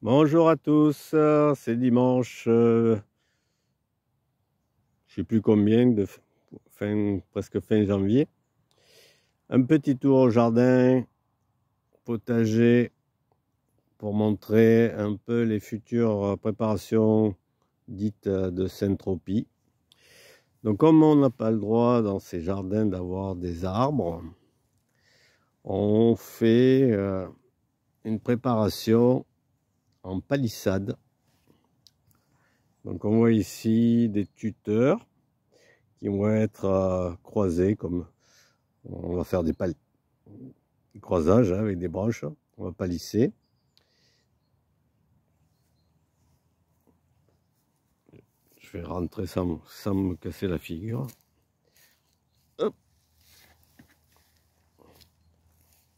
Bonjour à tous, c'est dimanche, je sais plus combien, presque fin janvier. Un petit tour au jardin, potager, pour montrer un peu les futures préparations dites de Saint-Tropez. Donc comme on n'a pas le droit dans ces jardins d'avoir des arbres, on fait une préparation en palissade. Donc on voit ici des tuteurs qui vont être croisés, comme on va faire des croisages avec des branches, on va palisser. Je vais rentrer sans me casser la figure. Hop.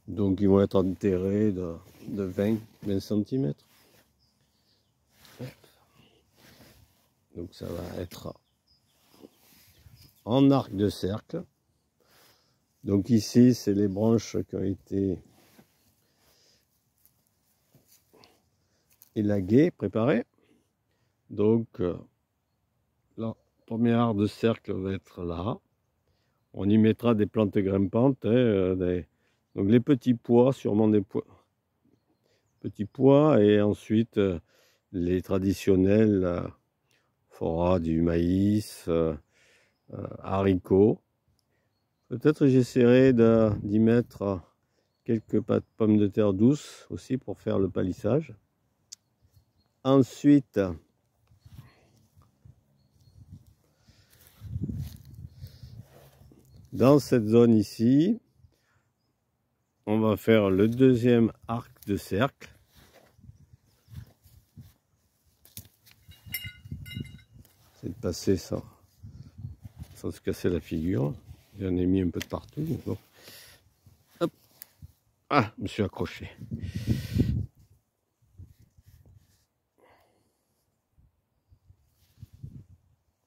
Donc ils vont être enterrés de 20 cm. Donc ça va être en arc de cercle. Donc ici, c'est les branches qui ont été élaguées, préparées. Donc la première arc de cercle va être là. On y mettra des plantes grimpantes, donc les petits pois, sûrement des petits pois, et ensuite les traditionnels, fera du maïs, haricots. Peut-être j'essaierai d'y mettre quelques pommes de terre douces aussi pour faire le palissage. Ensuite, dans cette zone ici, on va faire le deuxième arc de cercle. C'est de passer sans se casser la figure. J'en ai mis un peu de partout. Bon. Hop. Ah, je me suis accroché.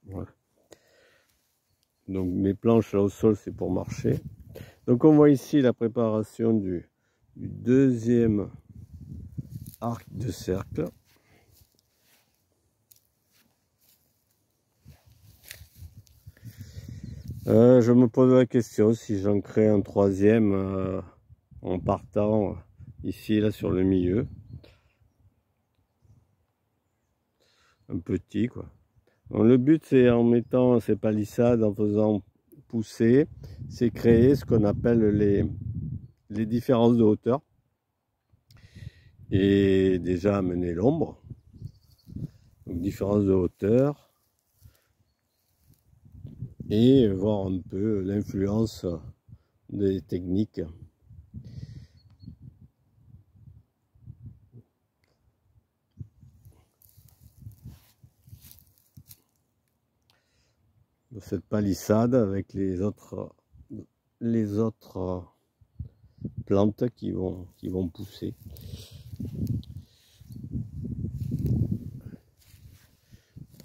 Voilà. Donc mes planches là au sol, c'est pour marcher. Donc on voit ici la préparation du deuxième arc de cercle. Je me pose la question si j'en crée un troisième en partant ici là sur le milieu. Un petit quoi. Donc, le but c'est en mettant ces palissades, en faisant pousser, c'est créer ce qu'on appelle les différences de hauteur. Et déjà amener l'ombre. Donc différence de hauteur. Et voir un peu l'influence des techniques. De cette palissade avec les autres plantes qui vont pousser.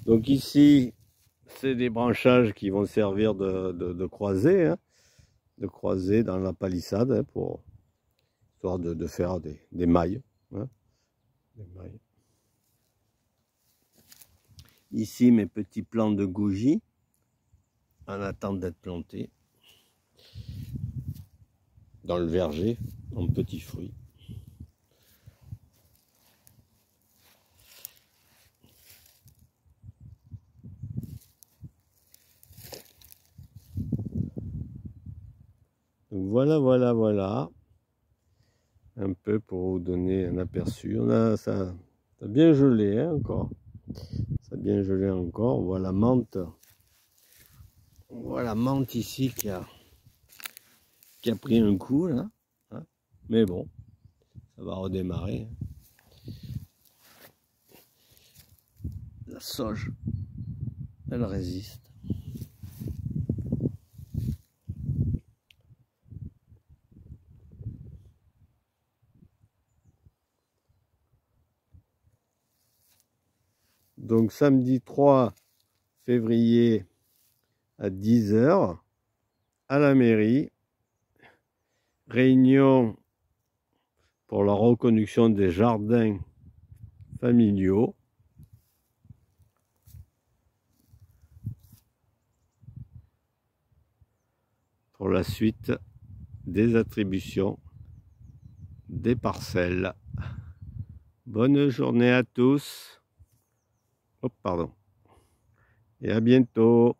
Donc ici, c'est des branchages qui vont servir de croisée, hein, de croiser dans la palissade, hein, pour histoire de faire des mailles, hein, des mailles. Ici, mes petits plants de goji en attente d'être plantés dans le verger en petits fruits. Donc voilà, un peu pour vous donner un aperçu. Ça a bien gelé, hein, encore. Ça a bien gelé encore. On voit la menthe. On voit la menthe ici qui a pris un coup là, hein. Mais bon, ça va redémarrer. La sauge, elle résiste. Donc samedi 3 février à 10 h à la mairie, réunion pour la reconduction des jardins familiaux. Pour la suite des attributions des parcelles. Bonne journée à tous. Oh, pardon. Et à bientôt.